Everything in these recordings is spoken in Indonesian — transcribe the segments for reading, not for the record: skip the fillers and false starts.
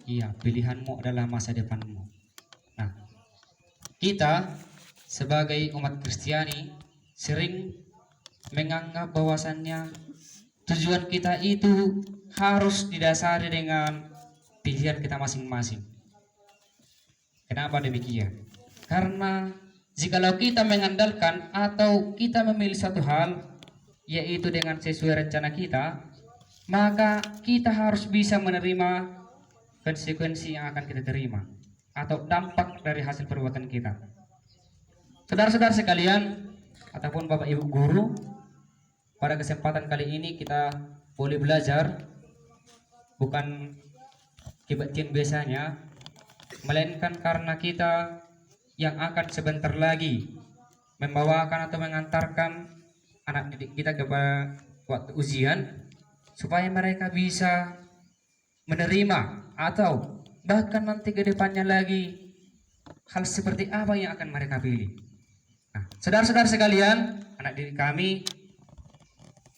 Iya, pilihanmu adalah masa depanmu. Nah, kita sebagai umat Kristiani sering menganggap bahwasannya tujuan kita itu harus didasari dengan pilihan kita masing-masing. Kenapa demikian? Karena jikalau kita mengandalkan atau kita memilih satu hal, yaitu dengan sesuai rencana kita, maka kita harus bisa menerima konsekuensi yang akan kita terima atau dampak dari hasil perbuatan kita. Saudara-saudara sekalian, ataupun Bapak Ibu guru, pada kesempatan kali ini kita boleh belajar bukan kebaktian biasanya, melainkan karena kita yang akan sebentar lagi membawakan atau mengantarkan anak didik kita ke waktu ujian, supaya mereka bisa menerima atau bahkan nanti ke depannya lagi hal seperti apa yang akan mereka pilih. Nah, saudara-saudara sekalian, anak didik kami,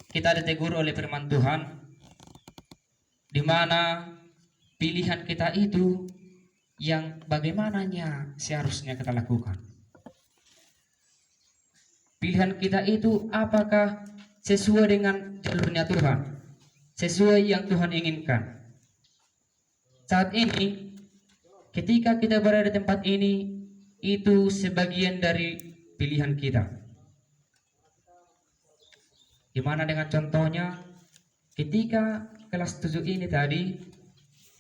kita ditegur oleh firman Tuhan, di mana pilihan kita itu yang bagaimananya seharusnya kita lakukan. Pilihan kita itu apakah sesuai dengan jalurnya Tuhan, sesuai yang Tuhan inginkan. Saat ini, ketika kita berada di tempat ini, itu sebagian dari pilihan kita. Gimana dengan contohnya? Ketika kelas 7 ini tadi,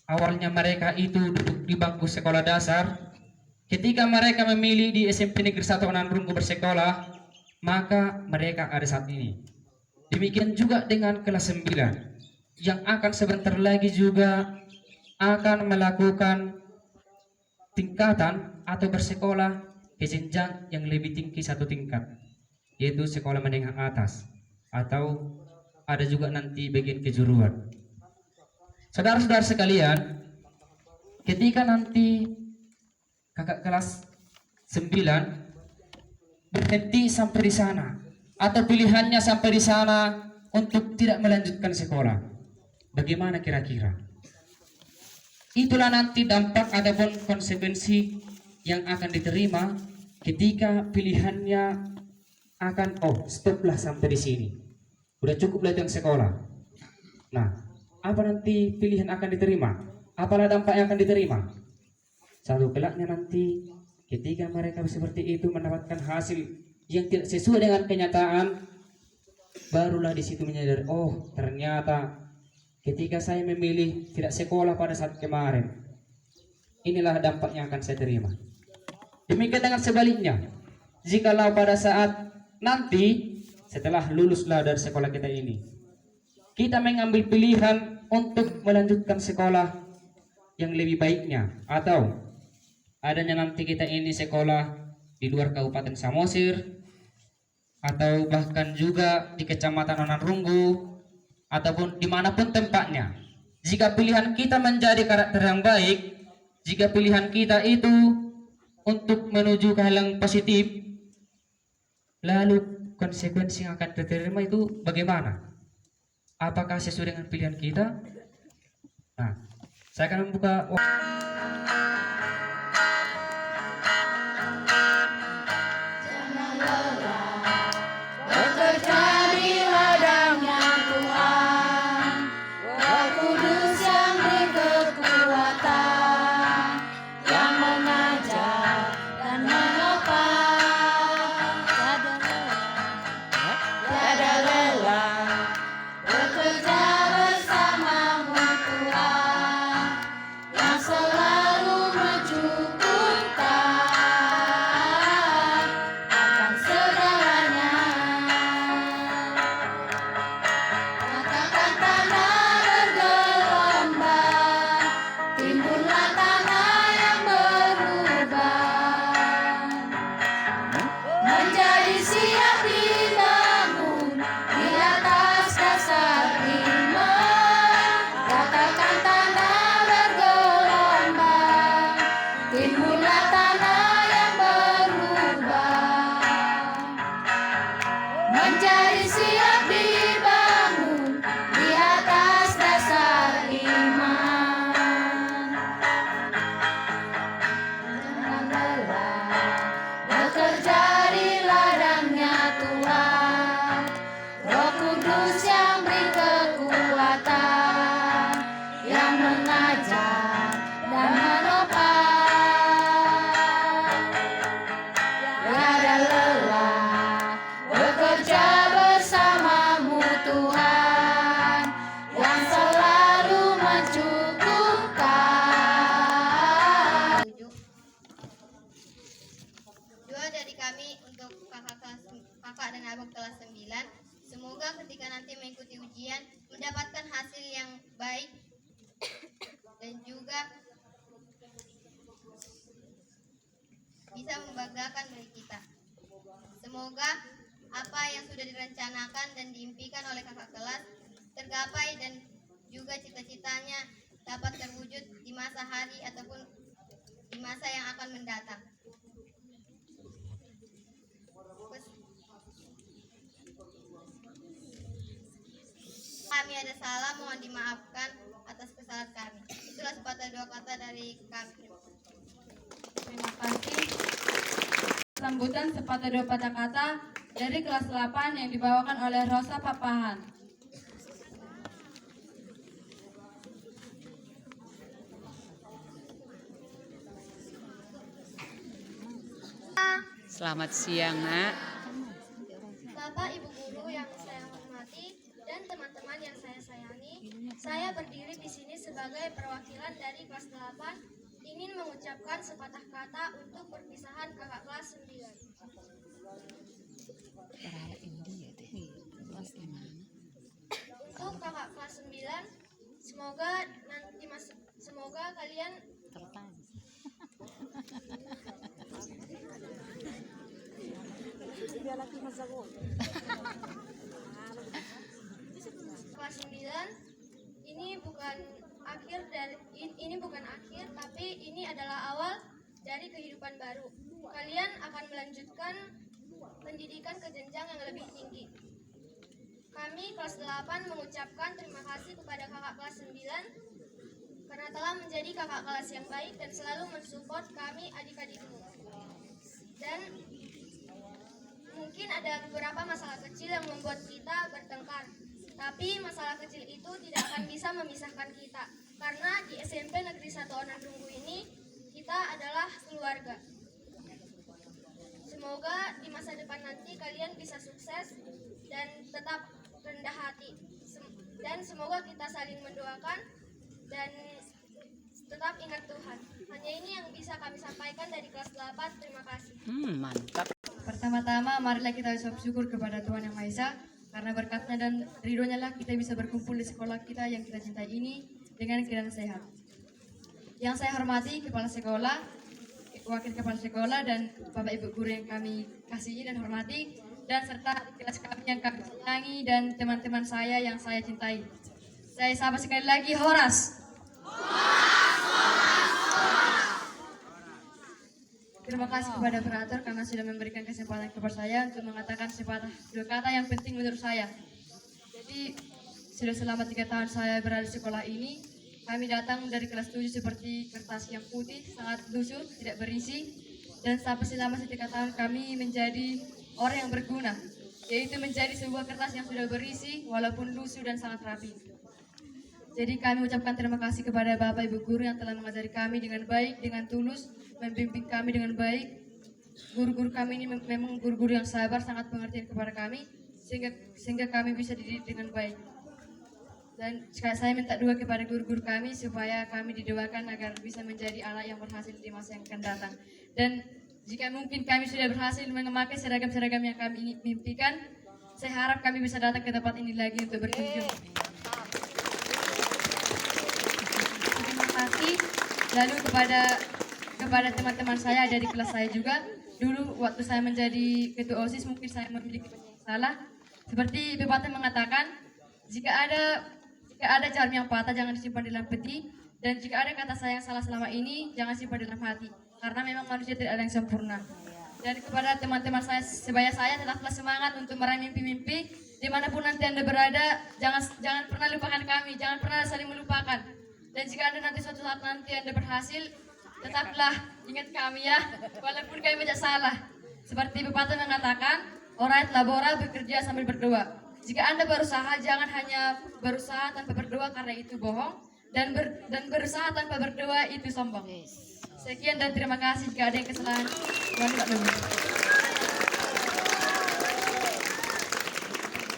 awalnya mereka itu duduk di bangku sekolah dasar. Ketika mereka memilih di SMP Negeri 1 Onanrunggu bersekolah, maka mereka ada saat ini. Demikian juga dengan kelas 9 yang akan sebentar lagi juga akan melakukan tingkatan atau bersekolah ke jenjang yang lebih tinggi satu tingkat, yaitu sekolah menengah atas, atau ada juga nanti bagian kejuruan. Saudara-saudara sekalian, ketika nanti kakak kelas 9 berhenti sampai di sana, atau pilihannya sampai di sana untuk tidak melanjutkan sekolah, bagaimana kira-kira? Itulah nanti dampak ataupun konsekuensi yang akan diterima ketika pilihannya akan stoplah sampai di sini. Udah cukuplah itu yang sekolah. Nah, apa nanti pilihan akan diterima? Apalah dampak yang akan diterima? Satu kelaknya nanti ketika mereka seperti itu mendapatkan hasil yang tidak sesuai dengan kenyataan, barulah di situ menyadari, ternyata ketika saya memilih tidak sekolah pada saat kemarin, inilah dampak yang akan saya terima. Demikian dengan sebaliknya, jikalau pada saat nanti setelah luluslah dari sekolah kita ini, kita mengambil pilihan untuk melanjutkan sekolah yang lebih baiknya, atau adanya nanti kita ini sekolah di luar Kabupaten Samosir, atau bahkan juga di Kecamatan Onanrunggu, ataupun dimanapun tempatnya. Jika pilihan kita menjadi karakter yang baik, jika pilihan kita itu untuk menuju ke hal yang positif, lalu konsekuensi yang akan diterima itu bagaimana? Apakah sesuai dengan pilihan kita? Nah, saya akan membuka Selalu bisa membanggakan bagi kita. Semoga apa yang sudah direncanakan dan diimpikan oleh kakak kelas tergapai dan juga cita-citanya dapat terwujud di masa hari ataupun di masa yang akan mendatang. Kami ada salah, mohon dimaafkan atas kesalahan kami. Itulah sepatah dua kata dari kami. Terima kasih. Sambutan sepatah dua patah kata dari kelas 8 yang dibawakan oleh Rosa Papahan. Selamat siang, Nak. Bapak, Ibu guru yang saya hormati dan teman-teman yang saya sayangi, saya berdiri di sini sebagai perwakilan dari kelas 8 ingin mengucapkan sepatah kata untuk perpisahan kakak kelas 9. Untuk kakak kelas 9, semoga kalian kelas 9 ini bukan akhir tapi ini adalah awal dari kehidupan baru. Kalian akan melanjutkan pendidikan ke jenjang yang lebih tinggi. Kami kelas 8 mengucapkan terima kasih kepada kakak kelas 9 karena telah menjadi kakak kelas yang baik dan selalu mensupport kami adik-adikmu. Dan mungkin ada beberapa masalah kecil yang membuat kita bertengkar. Tapi masalah kecil itu tidak akan bisa memisahkan kita. Karena di SMP Negeri 1 Onandunggu ini, kita adalah keluarga. Semoga di masa depan nanti kalian bisa sukses dan tetap rendah hati. Dan semoga kita saling mendoakan dan tetap ingat Tuhan. Hanya ini yang bisa kami sampaikan dari kelas 8. Terima kasih. Mantap. Pertama-tama marilah kita ucap syukur kepada Tuhan Yang Maha Esa karena berkatnya dan ridhonya lah kita bisa berkumpul di sekolah kita yang kita cintai ini dengan keadaan sehat. Yang saya hormati kepala sekolah, wakil kepala sekolah dan Bapak Ibu guru yang kami kasihi dan hormati dan serta adik kelas kami yang kami sayangi dan teman-teman saya yang saya cintai. Saya sapa sekali lagi Horas. Terima kasih kepada operator karena sudah memberikan kesempatan kepada saya untuk mengatakan sepatah dua kata yang penting menurut saya. Jadi sudah selama 3 tahun saya berada di sekolah ini, kami datang dari kelas 7 seperti kertas yang putih, sangat lusuh, tidak berisi. Dan sampai selama 3 tahun kami menjadi orang yang berguna, yaitu menjadi sebuah kertas yang sudah berisi walaupun lusuh dan sangat rapi. Jadi kami ucapkan terima kasih kepada Bapak Ibu guru yang telah mengajari kami dengan baik, dengan tulus, membimbing kami dengan baik. Guru-guru kami ini memang guru-guru yang sabar, sangat pengertian kepada kami, sehingga kami bisa dididik dengan baik. Dan saya minta doa kepada guru-guru kami supaya kami didoakan agar bisa menjadi anak yang berhasil di masa yang akan datang. Dan jika mungkin kami sudah berhasil memakai seragam-seragam yang kami mimpikan, saya harap kami bisa datang ke tempat ini lagi untuk berkunjung. Terima kasih. Lalu kepada teman-teman saya ada di kelas saya juga. Dulu waktu saya menjadi ketua OSIS mungkin saya memiliki banyak salah. Seperti pepatah mengatakan, jika ada jarum yang patah jangan disimpan dalam peti, dan jika ada kata saya yang salah selama ini jangan simpan dalam hati, karena memang manusia tidak ada yang sempurna. Dan kepada teman-teman saya sebaya saya tetaplah semangat untuk meraih mimpi-mimpi dimanapun nanti Anda berada. Jangan pernah lupakan kami, jangan pernah saling melupakan. Dan jika Anda nanti suatu saat nanti Anda berhasil, tetaplah ingat kami ya, walaupun kami banyak salah. Seperti pepatah mengatakan, orat labora, bekerja sambil berdoa. Jika Anda berusaha, jangan hanya berusaha tanpa berdoa karena itu bohong, dan berusaha tanpa berdoa itu sombong. Sekian dan terima kasih. Jika ada yang kesalahan, mohon maklum.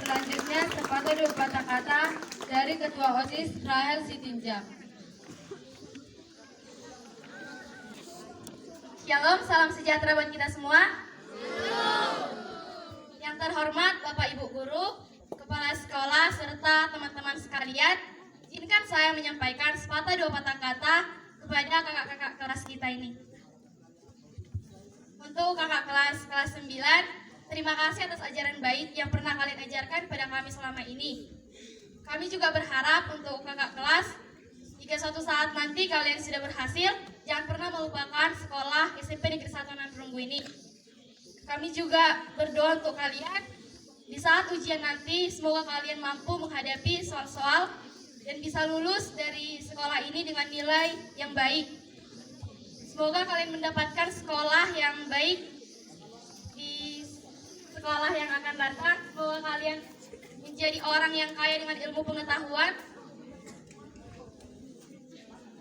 Selanjutnya sepatah dua patah kata dari Ketua OSIS Rahel Sitinjam. Shalom, salam sejahtera buat kita semua. Yang terhormat Bapak Ibu Guru, Kepala Sekolah, serta teman-teman sekalian, izinkan saya menyampaikan sepatah dua patah kata kepada kakak-kakak kelas kita ini. Untuk kakak kelas 9, terima kasih atas ajaran baik yang pernah kalian ajarkan pada kami selama ini. Kami juga berharap untuk kakak kelas, jika suatu saat nanti kalian sudah berhasil, jangan pernah melupakan sekolah SMP Negeri 1 Nandrunggu ini. Kami juga berdoa untuk kalian, di saat ujian nanti, semoga kalian mampu menghadapi soal-soal dan bisa lulus dari sekolah ini dengan nilai yang baik. Semoga kalian mendapatkan sekolah yang baik di sekolah yang akan datang. Semoga kalian menjadi orang yang kaya dengan ilmu pengetahuan.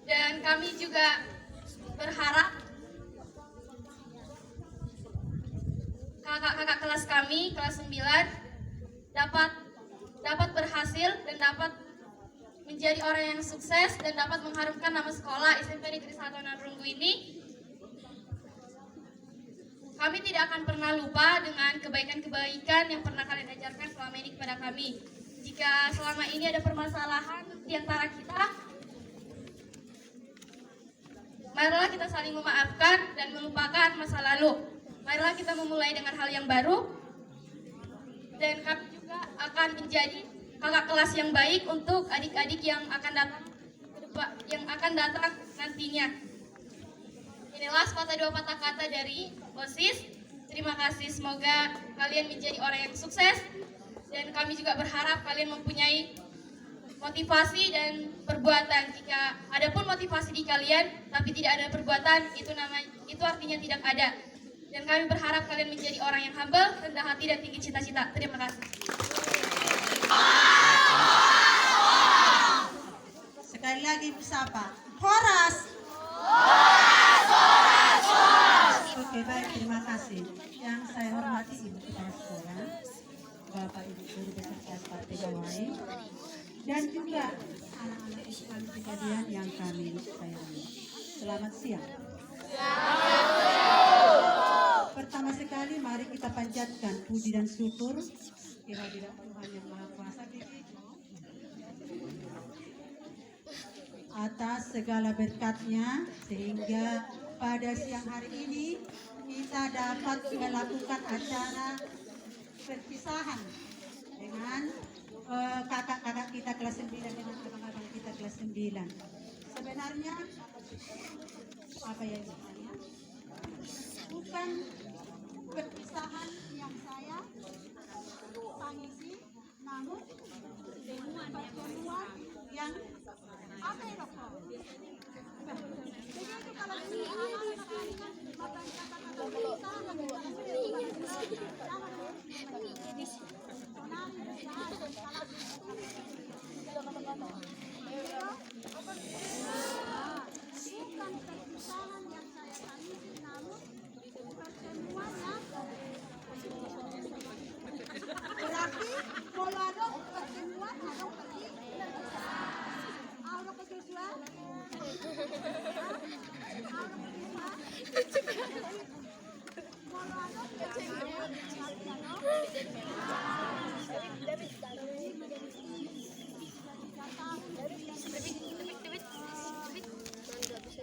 Dan kami juga berharap kakak-kakak kelas kami, kelas 9, dapat berhasil dan dapat menjadi orang yang sukses dan dapat mengharumkan nama sekolah SMP Negeri 1 Nandrunggu ini. Kami tidak akan pernah lupa dengan kebaikan-kebaikan yang pernah kalian ajarkan selama ini kepada kami. Jika selama ini ada permasalahan di antara kita, marilah kita saling memaafkan dan melupakan masa lalu. Marilah kita memulai dengan hal yang baru. Dan kami juga akan menjadi kakak kelas yang baik untuk adik-adik yang akan datang nantinya. Inilah sepatah dua patah kata dari OSIS. Terima kasih, semoga kalian menjadi orang yang sukses. Dan kami juga berharap kalian mempunyai motivasi dan perbuatan. Jika ada pun motivasi di kalian, tapi tidak ada perbuatan, itu artinya tidak ada. Dan kami berharap kalian menjadi orang yang humble, rendah hati, dan tinggi cita-cita. Terima kasih. Sekali lagi bersapa. Horas. Oke, baik, terima kasih. Yang saya hormati Ibu Kepala Sekolah, Bapak Ibu Guru beserta staf pegawai, dan juga anak-anak Islam sekalian yang kami sayangi. Selamat siang. Pertama sekali, mari kita panjatkan puji dan syukur kehadirat Tuhan Yang Maha Kuasa atas segala berkatnya, sehingga pada siang hari ini kita dapat melakukan acara perpisahan dengan kakak-kakak kita kelas 9 dengan abang-abang kita kelas 9. Sebenarnya apa yang ditanya? Bukan perpisahan yang saya tangisi, namun pertemuan yang apa ya dokter? Jadi itu kalau bukan perpisahan yang saya tangisi, namun pertemuan yang berarti kalau ada pertemuan ada pergi ada kejujuran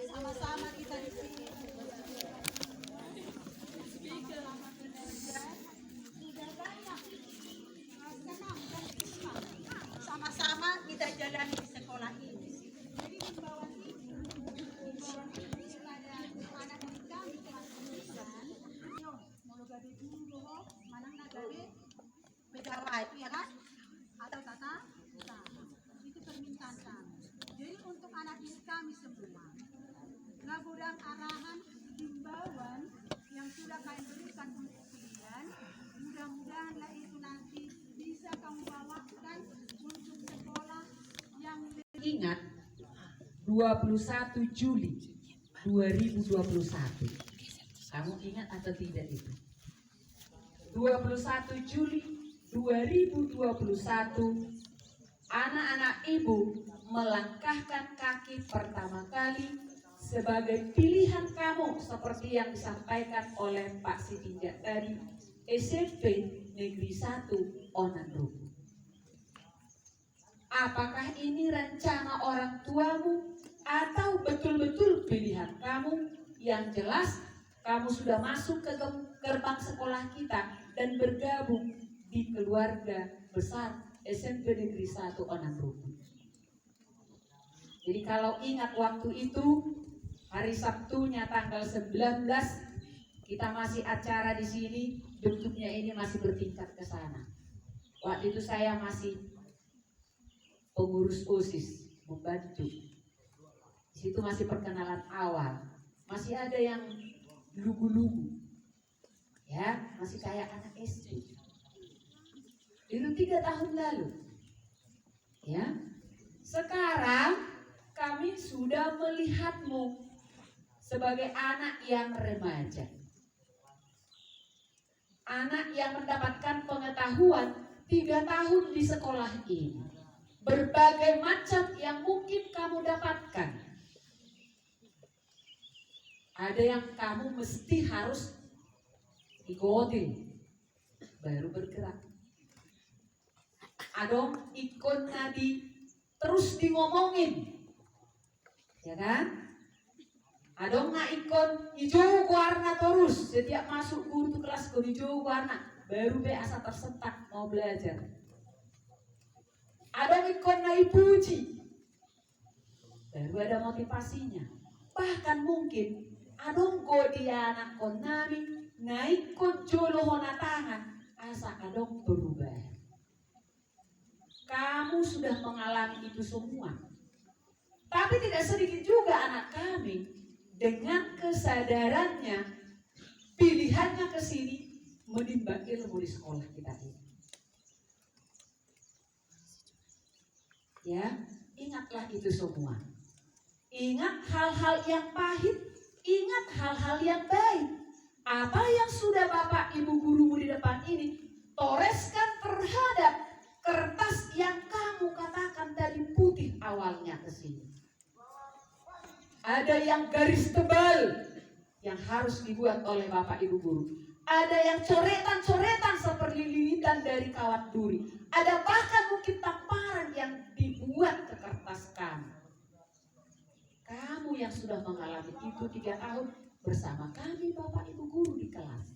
sama-sama kita di sini sudah banyak senang dan hikmah sama-sama kita jalani di sekolah ini. Jadi himbauan ibu kepada anak kita di kelas 9, yo mau gawe guru manang gawe pegawai ya kan atau kata itu permintaan kami. Jadi untuk anak didik kami semua, ngabudang arahan himbauan yang sudah kami berikan untuk kalian, mudah-mudahanlah itu nanti bisa kamu bawakan untuk sekolah yang ingat 21 Juli 2021. Kamu ingat atau tidak itu? 21 Juli 2021 anak-anak ibu melangkahkan kaki pertama kali sebagai pilihan kamu seperti yang disampaikan oleh Pak Sitinjak tadi, SMP Negeri 1 Onandrunggu. Apakah ini rencana orang tuamu atau betul-betul pilihan kamu? Yang jelas kamu sudah masuk ke gerbang sekolah kita dan bergabung di keluarga besar SMP Negeri 1 Onang Ruku. Jadi kalau ingat waktu itu, hari Sabtunya tanggal 19, kita masih acara di sini, bentuknya ini masih bertingkat ke sana. Waktu itu saya masih pengurus OSIS, membantu. Di situ masih perkenalan awal, masih ada yang lugu-lugu, ya, masih kayak anak SD. Itu 3 tahun lalu, ya. Sekarang kami sudah melihatmu sebagai anak yang remaja, anak yang mendapatkan pengetahuan 3 tahun di sekolah ini, berbagai macam yang mungkin kamu dapatkan. Ada yang kamu mesti harus ikutin baru bergerak. Ada ikon tadi terus di ngomongin, ya kan? Ada nggak ikon hijau warna terus setiap masuk guru kelas ke hijau warna, baru be asa tersentak mau belajar. Ada ikon naik puji, baru ada motivasinya. Bahkan mungkin adong dia anak kon nami naik kon jolo hona tangan asa adong berubah. Kamu sudah mengalami itu semua. Tapi tidak sedikit juga anak kami dengan kesadarannya, pilihannya ke sini menimba ilmu di sekolah kita ini. Ya, ingatlah itu semua. Ingat hal-hal yang pahit, ingat hal-hal yang baik. Apa yang sudah Bapak Ibu gurumu di depan ini toreskan terhadap kertas yang kamu katakan tadi putih awalnya ke sini. Ada yang garis tebal yang harus dibuat oleh Bapak Ibu guru. Ada yang coretan-coretan seperti lilitan dari kawat duri. Ada bahkan mungkin tamparan yang dibuat ke kertas kamu. Kamu yang sudah mengalami itu 3 tahun bersama kami Bapak Ibu guru di kelas.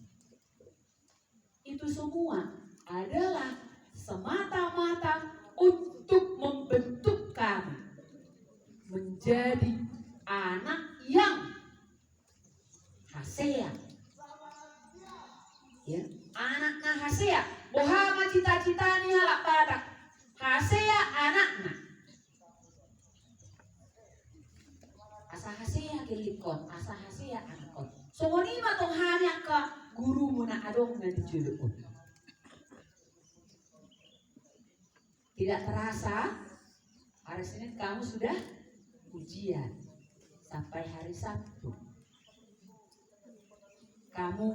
Itu semua adalah semata-mata untuk membentuk kami menjadi anak yang hasea, ya, anaknya hasea. Bohama cita-cita ni halak badak hasea anaknya. Asa hasea gelikon, asa hasea anakon. Songoni matong hanya ke guru muna adong na dijulukun. Tidak terasa hari Senin kamu sudah ujian sampai hari Sabtu. Kamu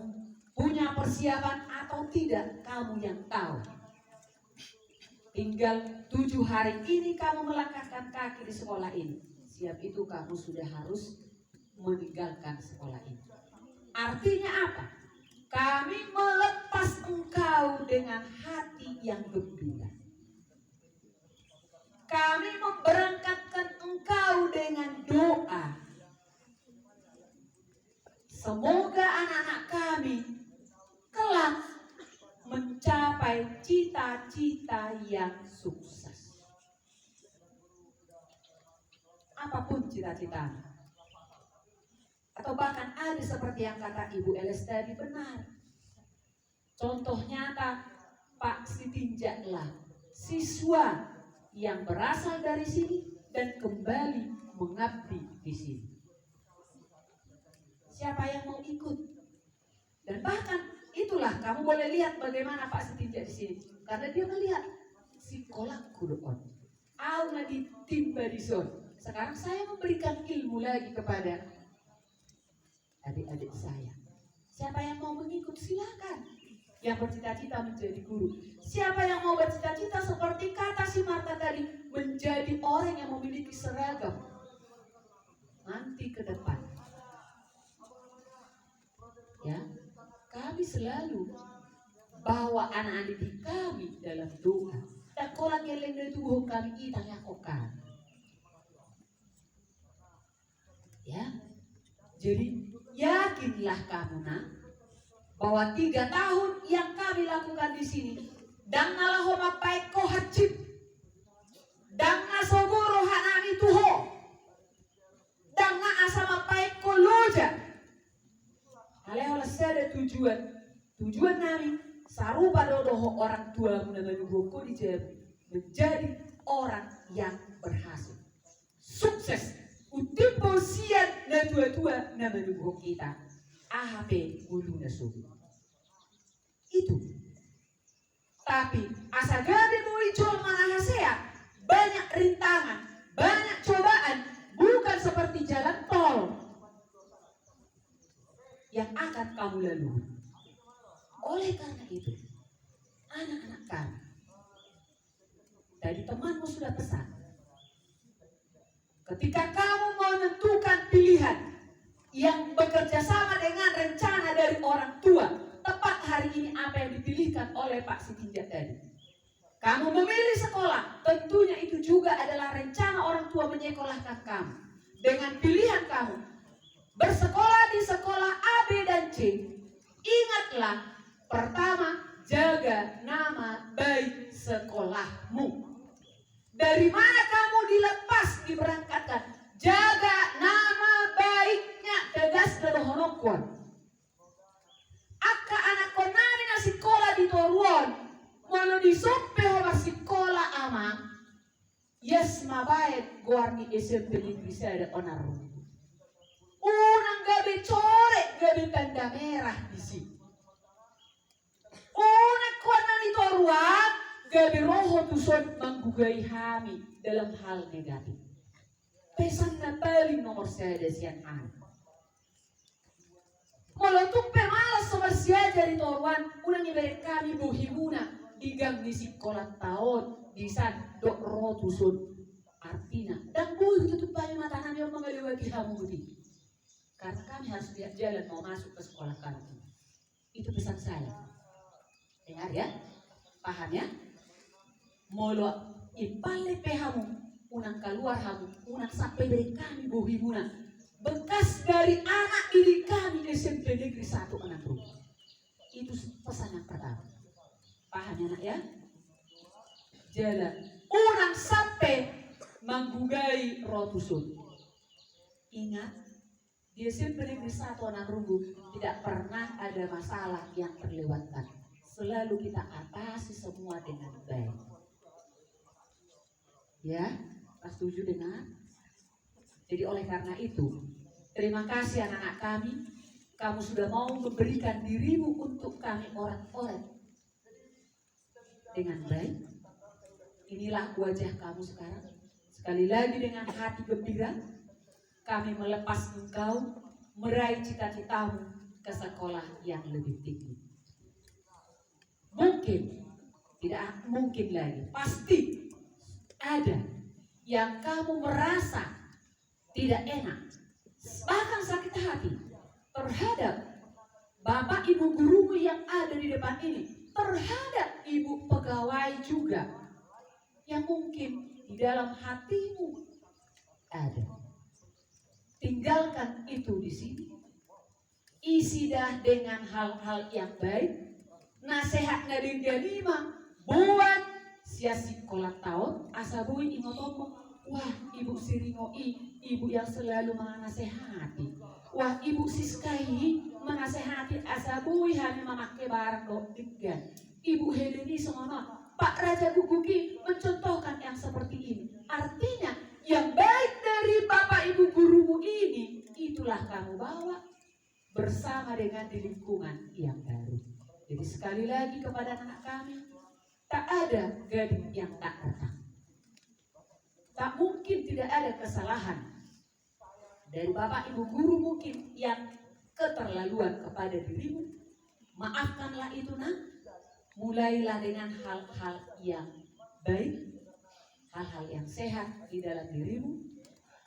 punya persiapan atau tidak, kamu yang tahu. Tinggal 7 hari ini kamu melangkahkan kaki di sekolah ini. Siap itu kamu sudah harus meninggalkan sekolah ini. Artinya apa? Kami melepas engkau dengan hati yang gembira. Kami memberangkatkan engkau dengan doa. Semoga anak-anak kami kelak mencapai cita-cita yang sukses. Apapun cita-citamu. Atau bahkan ada seperti yang kata Ibu Eles tadi benar. Contoh nyata Pak Sitinjaklah siswa yang berasal dari sini dan kembali mengabdi di sini. Siapa yang mau ikut? Dan bahkan itulah kamu boleh lihat bagaimana Pak Sitinjak di sini, karena dia melihat sekolah kudoon. Auna ditimba di son. Sekarang saya memberikan ilmu lagi kepada adik-adik saya. Siapa yang mau mengikut silakan. Yang bercita-cita menjadi guru. Siapa yang mau bercita-cita seperti kata si Marta tadi, menjadi orang yang memiliki seragam nanti ke depan. Ya, kami selalu bawa anak-anak didik kami dalam doa. Dan kolang yang lain itu kami itang yakokan. Ya, jadi yakinlah kamu nak, bahwa 3 tahun yang kami lakukan di sini, dan ngalah homa baik ko hacip, dan ngasogoro hanami tuho, dan asama baik ko loja. Hal-hal ada tujuan nami sarupa dodoho orang tua menangani di Jawa menjadi orang yang berhasil, sukses. Utimpo sian na tua-tua na menunggu kita. AHP ulu na suhu. Itu. Tapi asa gabi muncul manahasea, banyak rintangan, banyak cobaan, bukan seperti jalan tol yang akan kamu lalui. Oleh karena itu, anak-anak kami, tadi temanmu sudah pesan, ketika kamu menentukan pilihan yang bekerja sama dengan rencana dari orang tua, tepat hari ini apa yang dipilihkan oleh Pak Sitinjak tadi. Kamu memilih sekolah, tentunya itu juga adalah rencana orang tua menyekolahkan kamu. Dengan pilihan kamu, bersekolah di sekolah A, B, dan C, ingatlah, pertama, jaga nama baik sekolahmu. Dari mana kamu dilepas, diberangkatkan, jaga nama baiknya, tegas berhonokon. Aka anak konami na sekolah di Toruan, walau disope homa sekolah ama, yes mabayad guarni SMP Negeri Sada Onaru. Unang gabi corek, gabi tanda merah di sini. Unang konami di Toruan, gabi roho tuson menggugai kami dalam hal negatif. Pesan na paling nomor saya siang hari. Molotung pemalas nomor saya dari Toruan, unang iberi kami buhimuna digang di sekolah tahun di san dok roho tuson artina. Dan buih tutup banyak mata kami yang mengelewati hamudi. Karena kami harus lihat jalan mau masuk ke sekolah kami. Itu pesan saya. Dengar ya, paham ya? Molo ipale pehamu, unang keluar hamu, unang sampai dari kami bohimuna. Bekas dari anak didik kami SMP Negeri 1 Anak Rumah. Itu pesan yang pertama. Paham ya nak ya? Jalan unang sampai menggugai rotusun. Ingat, di SMP Negeri 1 Anak Rumah tidak pernah ada masalah yang terlewatkan. Selalu kita atasi semua dengan baik. Ya, setuju dengan? Jadi oleh karena itu, terima kasih anak-anak kami, kamu sudah mau memberikan dirimu untuk kami orang-orang dengan baik. Inilah wajah kamu sekarang. Sekali lagi dengan hati gembira, kami melepas engkau meraih cita-citamu ke sekolah yang lebih tinggi. Mungkin, tidak mungkin lagi, pasti ada yang kamu merasa tidak enak, bahkan sakit hati terhadap bapak ibu gurumu yang ada di depan ini, terhadap ibu pegawai juga, yang mungkin di dalam hatimu ada. Tinggalkan itu di sini, isi dah dengan hal-hal yang baik. Nasihat ngadin ganima buat sia sekolah tahun asabui imotomo. Wah, ibu Siringoi, ibu yang selalu menasehati. Wah, ibu Siskai menasehati asabui hanya memakai barang doktigan. Ibu Heleni semono, Pak Raja Gugugi mencontohkan yang seperti ini. Artinya yang baik dari bapak ibu gurumu ini, itulah kamu bawa bersama dengan di lingkungan yang baru. Jadi sekali lagi kepada anak kami, tak ada gading yang tak datang. Tak mungkin tidak ada kesalahan dari bapak ibu guru mungkin yang keterlaluan kepada dirimu. Maafkanlah itu nak. Mulailah dengan hal-hal yang baik, hal-hal yang sehat di dalam dirimu.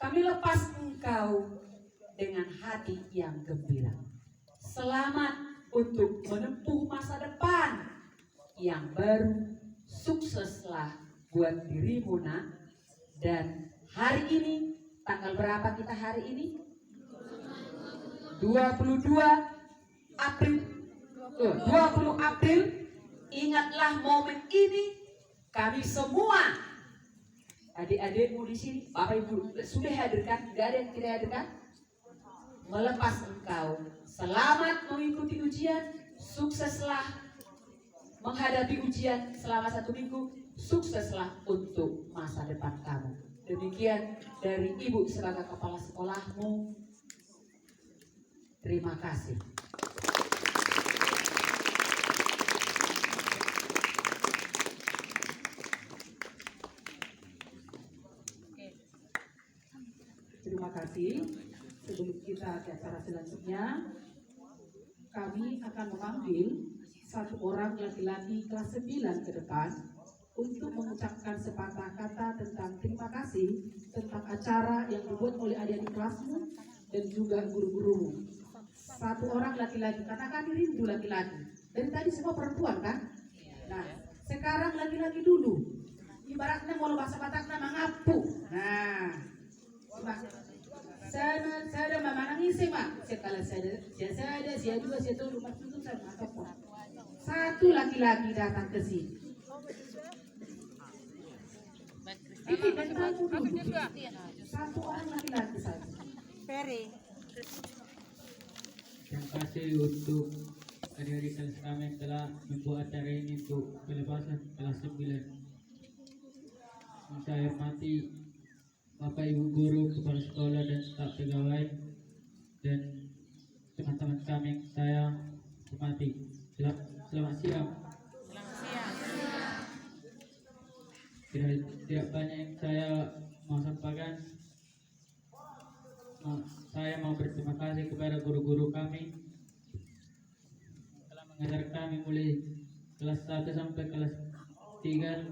Kami lepas engkau dengan hati yang gembira. Selamat untuk menempuh masa depan yang baru. Sukseslah buat dirimu nak. Dan hari ini, tanggal berapa kita hari ini? 22 April 20 April, ingatlah momen ini. Kami semua adik-adikmu di sini, Bapak Ibu sudah hadirkan, tidak ada yang tidak hadirkan. Melepas engkau, selamat mengikuti ujian, sukseslah menghadapi ujian selama 1 minggu, sukseslah untuk masa depan kamu. Demikian dari Ibu sebagai kepala sekolahmu. Terima kasih. Terima kasih. Sebelum kita ke acara selanjutnya, kami akan memanggil 1 orang laki-laki kelas 9 ke depan untuk mengucapkan sepatah kata tentang terima kasih tentang acara yang dibuat oleh adik-adik kelasmu dan juga guru-gurumu. 1 orang laki-laki, karena kami rindu laki-laki. Dari tadi semua perempuan kan? Nah, sekarang laki-laki dulu. Ibaratnya mau bahasa Batakna mengapu. Nah, saya ada mama nangis mak. Sekali saya ada, saya 2, saya 3, 4 tutup saya mantap. 1 laki-laki datang ke sini. Ini bentamu dulu. 1 orang laki-laki saja. Ferry. Terima kasih untuk adik-adik kelas kami yang telah membuat acara ini untuk pelepasan kelas 9. Yang saya hormati Bapak Ibu Guru, Kepala Sekolah dan staf pegawai dan teman-teman kami yang saya hormati. Selamat siang. Tidak banyak yang saya mau sampaikan. Saya mau berterima kasih kepada guru-guru kami telah mengajar kami mulai kelas 1 sampai kelas 3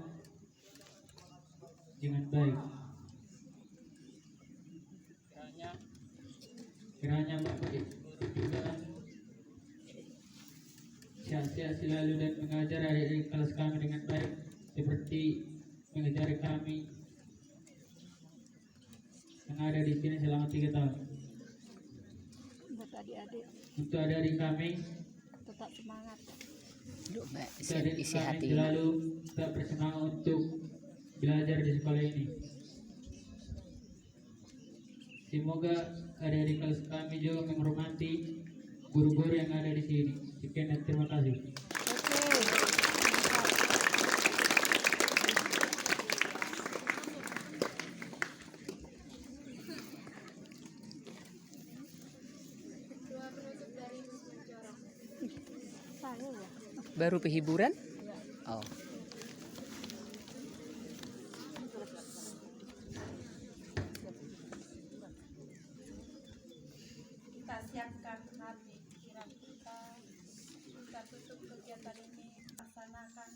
dengan baik. Kiranya Bapak Ibu juga sehat-sehat selalu dan mengajar adik-adik kelas kami dengan baik seperti mengajari kami yang ada di sini selama 3 tahun. Buat adik-adik Untuk adik-adik kami, tetap semangat. Isi hati. selalu tetap bersemangat untuk belajar di sekolah ini. Semoga adik-adik kelas kami juga menghormati guru-guru yang ada di sini. Sekian dan terima kasih. Doa penutup dari Muslim Jorok. Saya ya. Baru pehiburan? Oh. Kita siapkan hati pikiran kita tutup kegiatan ini, laksanakan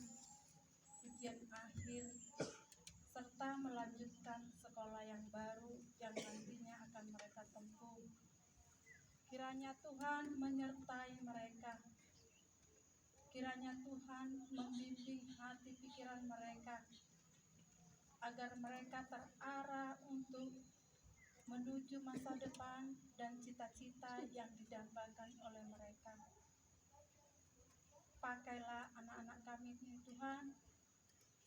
ujian akhir serta melanjutkan sekolah yang baru yang nantinya akan mereka tempuh. Kiranya Tuhan menyertai mereka. Kiranya Tuhan membimbing hati pikiran mereka agar mereka terarah untuk menuju masa depan dan cita-cita yang didambakan oleh mereka. Pakailah anak-anak kami ini Tuhan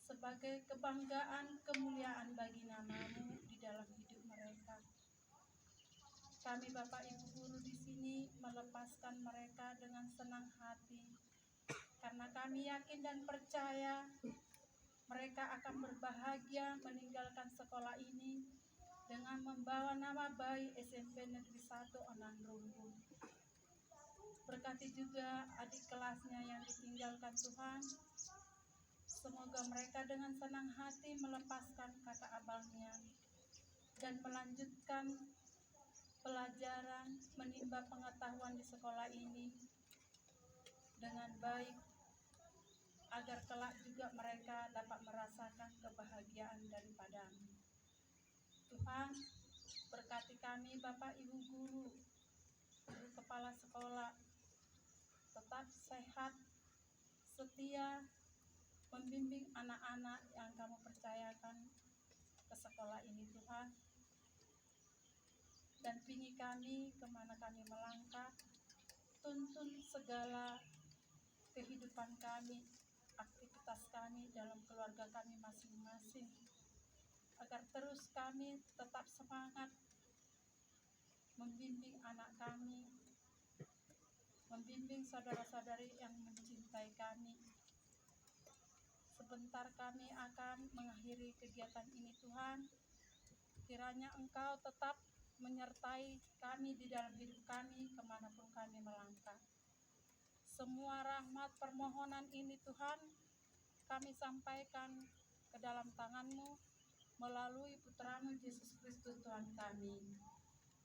sebagai kebanggaan kemuliaan bagi nama-Mu di dalam hidup mereka. Kami Bapak Ibu Guru di sini melepaskan mereka dengan senang hati karena kami yakin dan percaya mereka akan berbahagia meninggalkan sekolah ini dengan membawa nama baik SMP Negeri 1 Onan Rumbung. Berkati juga adik kelasnya yang ditinggalkan Tuhan. Semoga mereka dengan senang hati melepaskan kakak abangnya dan melanjutkan pelajaran, menimba pengetahuan di sekolah ini dengan baik, agar kelak juga mereka dapat merasakan kebahagiaan daripada-Mu. Tuhan, berkati kami Bapak Ibu Guru, Guru Kepala Sekolah, tetap sehat, setia, membimbing anak-anak yang Kamu percayakan ke sekolah ini Tuhan. dampingi kami kemana kami melangkah, tuntun segala kehidupan kami, aktivitas kami dalam keluarga kami masing-masing, agar terus kami tetap semangat membimbing anak kami, membimbing saudara-saudari yang mencintai kami. Sebentar kami akan mengakhiri kegiatan ini Tuhan, kiranya Engkau tetap menyertai kami di dalam hidup kami kemanapun kami melangkah. Semua rahmat permohonan ini Tuhan kami sampaikan ke dalam tangan-Mu melalui Putra-Mu Yesus Kristus Tuhan kami.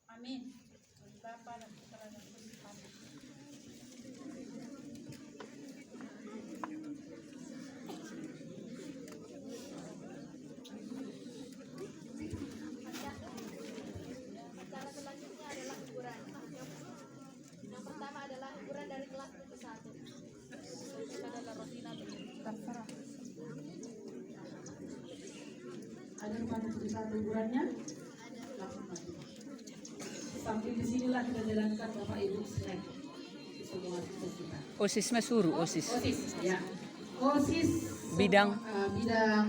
Amin. Bagi Bapa dan Putra dan Kudus. Amin. Acara selanjutnya adalah hiburan. Yang pertama adalah hiburan dari kelas 1. Terserah. Ada yang pada tulisan liburannya? Langsung maju. Sampai di sinilah kita jalankan Bapak Ibu snack di semua aktivitas kita. OSIS mah suruh OSIS. OSIS ya. OSIS Bidang. bidang